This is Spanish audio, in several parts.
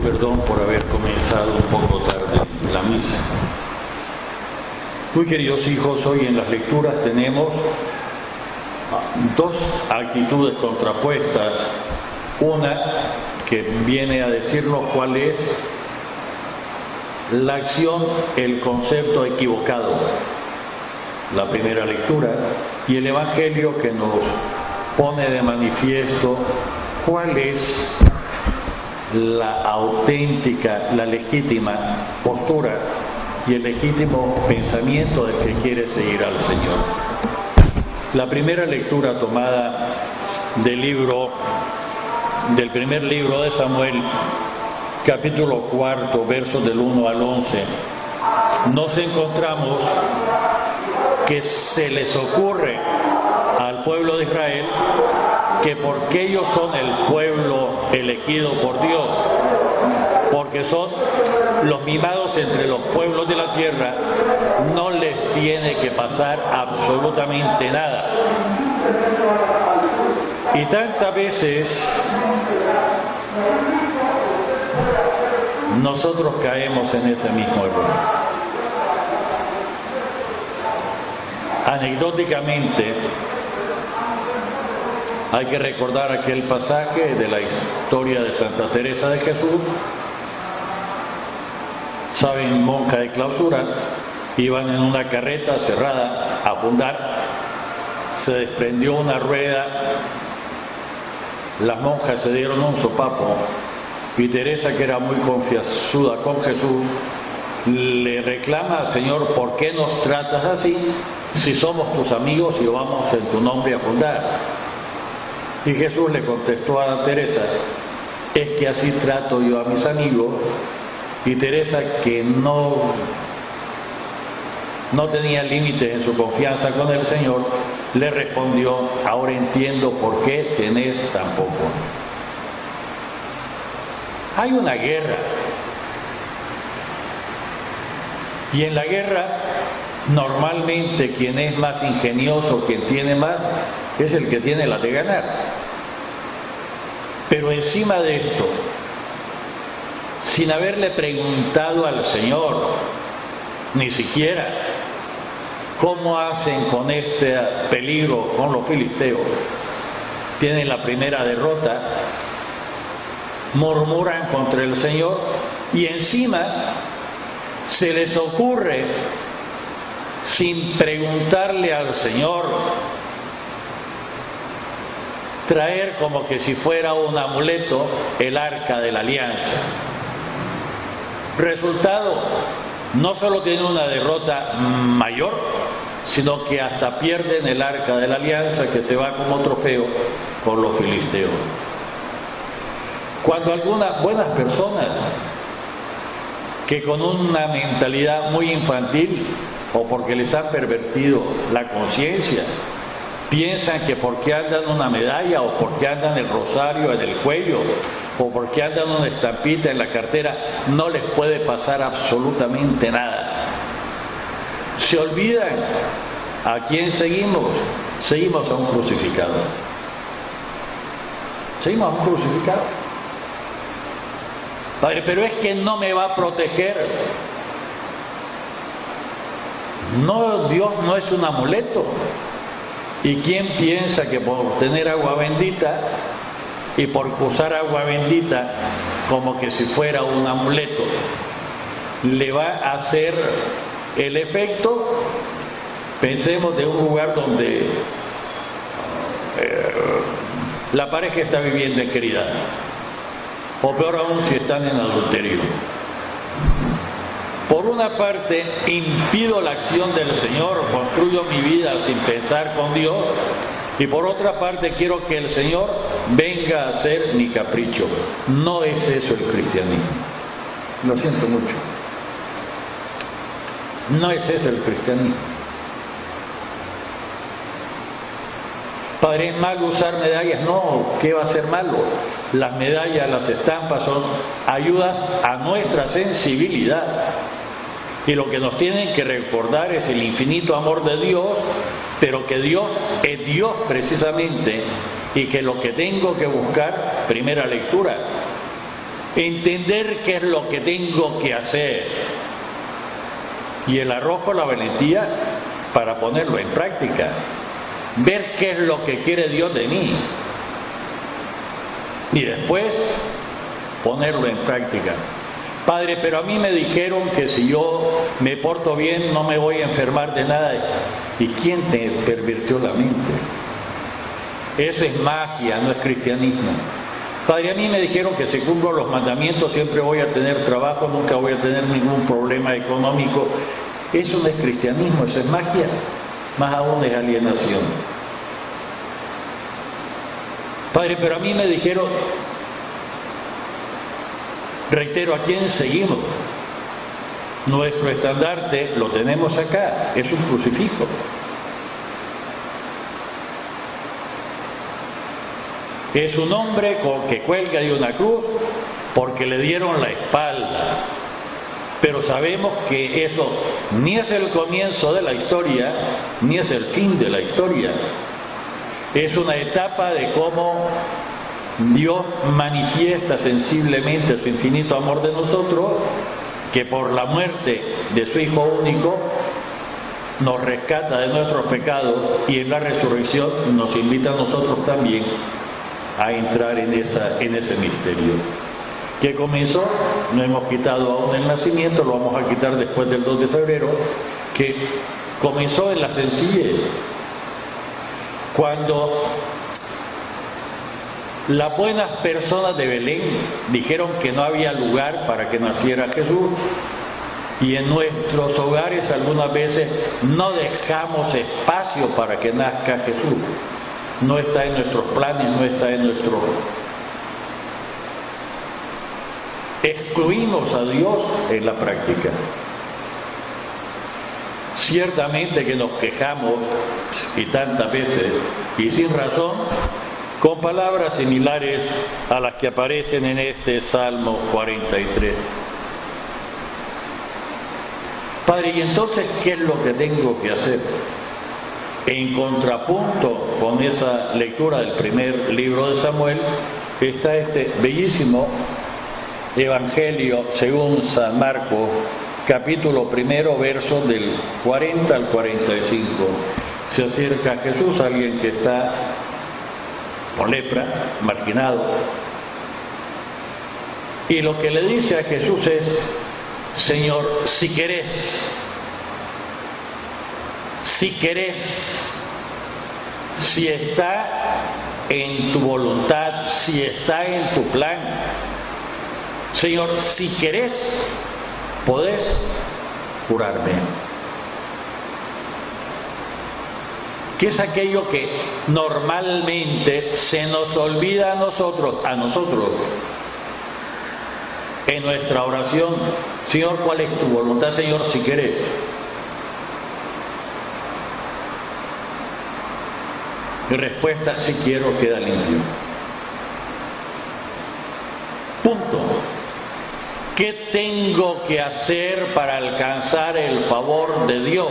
perdón por haber comenzado un poco tarde la misa. Muy queridos hijos, hoy en las lecturas tenemos dos actitudes contrapuestas. Una que viene a decirnos cuál es la acción, el concepto equivocado, la primera lectura, y el Evangelio que nos pone de manifiesto cuál es la auténtica, la legítima postura y el legítimo pensamiento del que quiere seguir al Señor. La primera lectura tomada del primer libro de Samuel, capítulo 4, versos del 1 al 11, nos encontramos que se les ocurre al pueblo de Israel que porque ellos son el pueblo elegido por Dios, porque son los mimados entre los pueblos de la tierra, no les tiene que pasar absolutamente nada. Y tantas veces nosotros caemos en ese mismo error. Anecdóticamente, hay que recordar aquel pasaje de la historia de Santa Teresa de Jesús. Saben, monja de clausura, iban en una carreta cerrada a fundar, se desprendió una rueda, las monjas se dieron un sopapo y Teresa, que era muy confianzuda con Jesús, le reclama al Señor: ¿por qué nos tratas así si somos tus amigos y vamos en tu nombre a fundar? Y Jesús le contestó a Teresa: es que así trato yo a mis amigos. Y Teresa, que no tenía límites en su confianza con el Señor, le respondió: ahora entiendo por qué tenés tan poco. Hay una guerra, y en la guerra normalmente quien es más ingenioso, quien tiene más, es el que tiene la de ganar. Pero encima de esto, sin haberle preguntado al Señor, ni siquiera, cómo hacen con este peligro con los filisteos, tienen la primera derrota, murmuran contra el Señor y encima se les ocurre, sin preguntarle al Señor, traer como que si fuera un amuleto el arca de la alianza. Resultado, no solo tienen una derrota mayor, sino que hasta pierden el arca de la alianza, que se va como trofeo por los filisteos. Cuando algunas buenas personas, que con una mentalidad muy infantil, o porque les ha pervertido la conciencia, piensan que porque andan una medalla, o porque andan el rosario en el cuello, o porque andan una estampita en la cartera, no les puede pasar absolutamente nada. Se olvidan a quién seguimos. Seguimos a un crucificado. Seguimos a un crucificado. Padre, pero es que no me va a proteger. No, Dios no es un amuleto. ¿Y quién piensa que por tener agua bendita y por usar agua bendita como que si fuera un amuleto le va a hacer el efecto? Pensemos de un lugar donde la pareja está viviendo en caridad, o peor aún si están en adulterio. Por una parte, impido la acción del Señor, construyo mi vida sin pensar con Dios, y por otra parte quiero que el Señor venga a hacer mi capricho. No es eso el cristianismo. Lo siento mucho. No es eso el cristianismo. Padre, ¿es malo usar medallas? No, ¿qué va a ser malo? Las medallas, las estampas son ayudas a nuestra sensibilidad. Y lo que nos tienen que recordar es el infinito amor de Dios, pero que Dios es Dios precisamente, y que lo que tengo que buscar, primera lectura, entender qué es lo que tengo que hacer y el arrojo, la valentía para ponerlo en práctica, ver qué es lo que quiere Dios de mí y después ponerlo en práctica. Padre, pero a mí me dijeron que si yo me porto bien no me voy a enfermar de nada. ¿Y quién te pervirtió la mente? Eso es magia, no es cristianismo. Padre, a mí me dijeron que si cumplo los mandamientos siempre voy a tener trabajo, nunca voy a tener ningún problema económico. Eso no es cristianismo, eso es magia, más aún es alienación. Padre, pero a mí me dijeron, reitero, ¿a quién seguimos? Nuestro estandarte lo tenemos acá, es un crucifijo. Es un hombre que cuelga de una cruz porque le dieron la espalda. Pero sabemos que eso ni es el comienzo de la historia, ni es el fin de la historia. Es una etapa de cómo Dios manifiesta sensiblemente su infinito amor de nosotros, que por la muerte de su Hijo único nos rescata de nuestros pecados y en la resurrección nos invita a nosotros también a entrar en ese misterio. Que comenzó, no hemos quitado aún el nacimiento, lo vamos a quitar después del 2 de febrero, que comenzó en la sencillez. Cuando las buenas personas de Belén dijeron que no había lugar para que naciera Jesús, y en nuestros hogares algunas veces no dejamos espacio para que nazca Jesús. No está en nuestros planes, no está en nuestro... Excluimos a Dios en la práctica. Ciertamente que nos quejamos, y tantas veces, y sin razón, con palabras similares a las que aparecen en este Salmo 43. Padre, ¿y entonces qué es lo que tengo que hacer? En contrapunto con esa lectura del primer libro de Samuel, está este bellísimo Evangelio según San Marcos, capítulo 1, versos del 40 al 45. Se acerca a Jesús alguien que está con lepra, marginado, y lo que le dice a Jesús es: Señor, si querés, si está en tu voluntad, si está en tu plan, Señor, si querés, podés curarme. ¿Qué es aquello que normalmente se nos olvida a nosotros, en nuestra oración? Señor, ¿cuál es tu voluntad? Señor, si querés. Mi respuesta: si quiero, queda limpio. Punto. ¿Qué tengo que hacer para alcanzar el favor de Dios?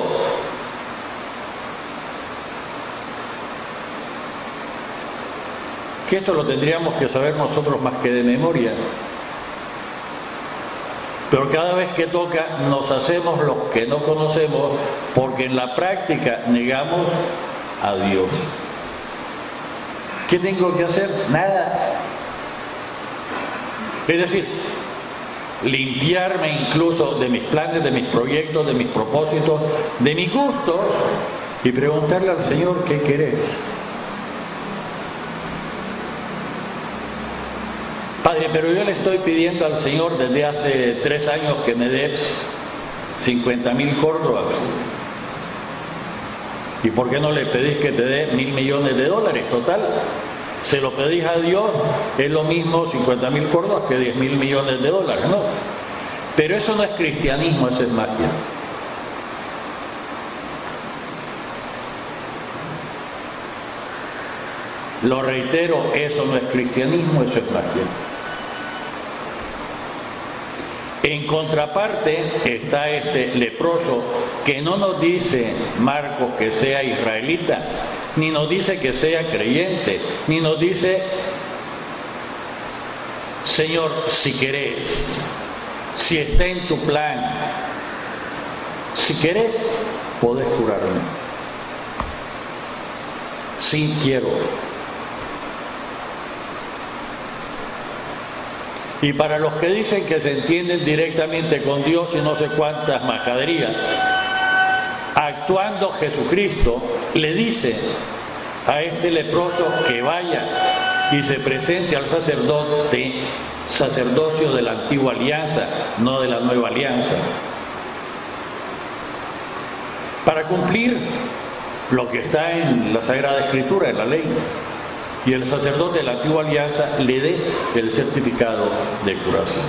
Que esto lo tendríamos que saber nosotros más que de memoria. Pero cada vez que toca nos hacemos los que no conocemos, porque en la práctica negamos a Dios. ¿Qué tengo que hacer? Nada. Es decir, limpiarme incluso de mis planes, de mis proyectos, de mis propósitos, de mis gustos, y preguntarle al Señor: ¿qué querés? Padre, pero yo le estoy pidiendo al Señor desde hace 3 años que me dé 50.000 córdobas. ¿Y por qué no le pedís que te dé 1.000 millones de dólares? Total, se lo pedís a Dios, es lo mismo 50.000 córdobas que 10.000 millones de dólares, ¿no? Pero eso no es cristianismo, eso es magia. Lo reitero, eso no es cristianismo, eso es magia. En contraparte está este leproso que no nos dice Marcos que sea israelita, ni nos dice que sea creyente, ni nos dice Señor, si querés, si está en tu plan, si querés, podés curarme. Sí quiero. Y para los que dicen que se entienden directamente con Dios y no sé cuántas majaderías, actuando Jesucristo le dice a este leproso que vaya y se presente al sacerdocio de la antigua alianza, no de la nueva alianza, para cumplir lo que está en la Sagrada Escritura, en la ley, y el sacerdote de la antigua alianza le dé el certificado de curación.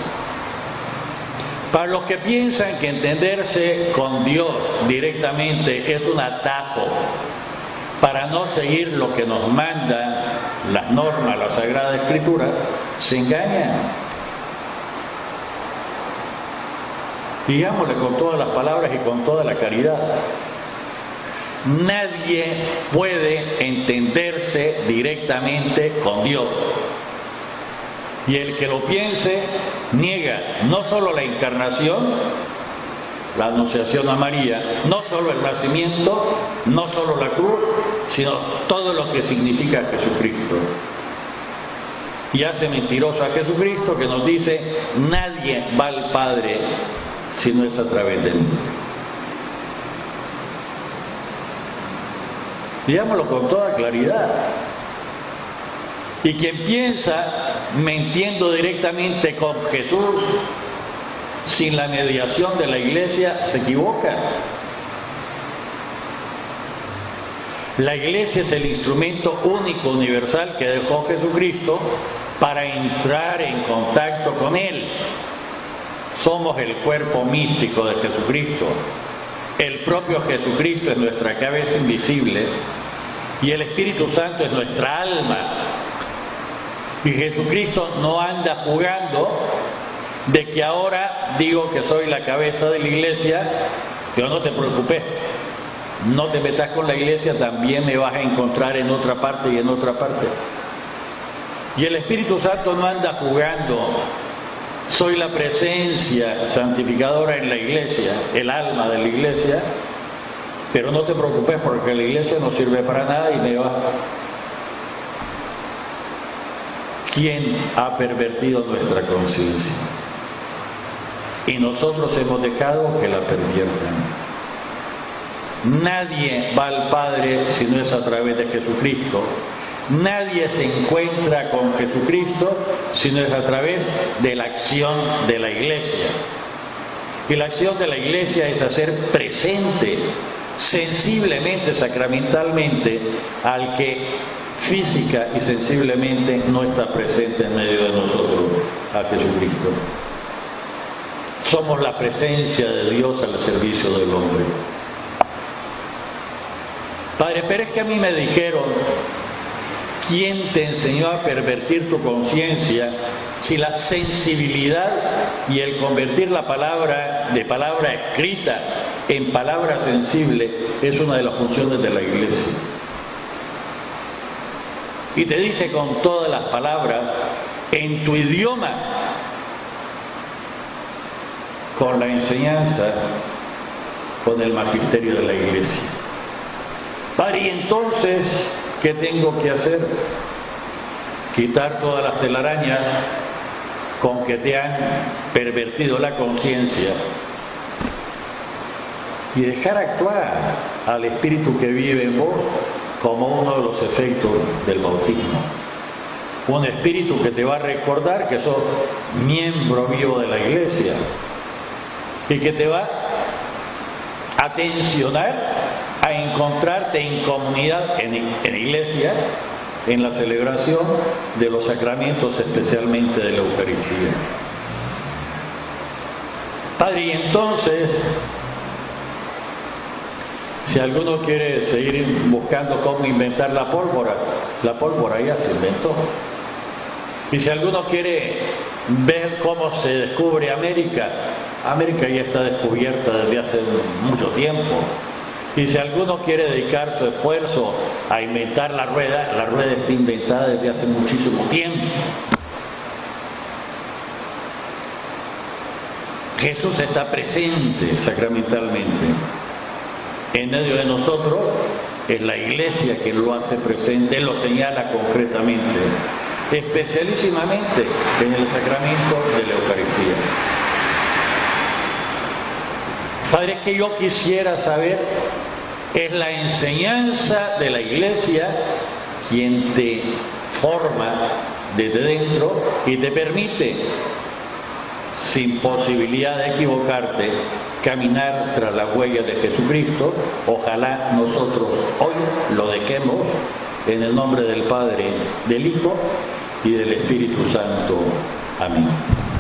Para los que piensan que entenderse con Dios directamente es un atajo para no seguir lo que nos mandan las normas, la Sagrada Escritura, se engañan. Digámosle con todas las palabras y con toda la caridad: nadie puede entenderse directamente con Dios. Y el que lo piense niega no solo la encarnación, la anunciación a María, no solo el nacimiento, no solo la cruz, sino todo lo que significa Jesucristo. Y hace mentiroso a Jesucristo, que nos dice: nadie va al Padre si no es a través de mí. Digámoslo con toda claridad. Y quien piensa, me entiendo directamente con Jesús sin la mediación de la Iglesia, se equivoca. La Iglesia es el instrumento único, universal que dejó Jesucristo para entrar en contacto con Él. Somos el cuerpo místico de Jesucristo. El propio Jesucristo es nuestra cabeza invisible y el Espíritu Santo es nuestra alma. Y Jesucristo no anda jugando de que ahora digo que soy la cabeza de la Iglesia, pero no te preocupes, no te metas con la Iglesia, también me vas a encontrar en otra parte y en otra parte. Y el Espíritu Santo no anda jugando, soy la presencia santificadora en la Iglesia, el alma de la Iglesia, pero no te preocupes porque la Iglesia no sirve para nada y me va. ¿Quién ha pervertido nuestra conciencia? Y nosotros hemos dejado que la perviertan. Nadie va al Padre si no es a través de Jesucristo. Nadie se encuentra con Jesucristo si no es a través de la acción de la Iglesia. Y la acción de la Iglesia es hacer presente, sensiblemente, sacramentalmente, al que física y sensiblemente no está presente en medio de nosotros, a Jesucristo. Somos la presencia de Dios al servicio del hombre. Padre, pero es que a mí me dijeron: ¿quién te enseñó a pervertir tu conciencia si la sensibilidad y el convertir la palabra de palabra escrita en palabra sensible es una de las funciones de la Iglesia? Y te dice con todas las palabras, en tu idioma, con la enseñanza, con el magisterio de la Iglesia. Padre, y entonces, ¿qué tengo que hacer? Quitar todas las telarañas con que te han pervertido la conciencia y dejar actuar al Espíritu que vive en vos como uno de los efectos del bautismo. Un Espíritu que te va a recordar que sos miembro vivo de la Iglesia y que te va a tensionar a encontrarte en comunidad, en Iglesia, en la celebración de los sacramentos, especialmente de la Eucaristía. Padre, y entonces, si alguno quiere seguir buscando cómo inventar la pólvora ya se inventó. Y si alguno quiere ver cómo se descubre América ya está descubierta desde hace mucho tiempo. Y si alguno quiere dedicar su esfuerzo a inventar la rueda está inventada desde hace muchísimo tiempo. Jesús está presente sacramentalmente en medio de nosotros. Es la Iglesia quien lo hace presente, lo señala concretamente, especialísimamente en el sacramento de la Eucaristía. Padre, que yo quisiera saber, es la enseñanza de la Iglesia quien te forma desde dentro y te permite, sin posibilidad de equivocarte, caminar tras la huella de Jesucristo. Ojalá nosotros hoy lo dejemos en el nombre del Padre, del Hijo y del Espíritu Santo. Amén.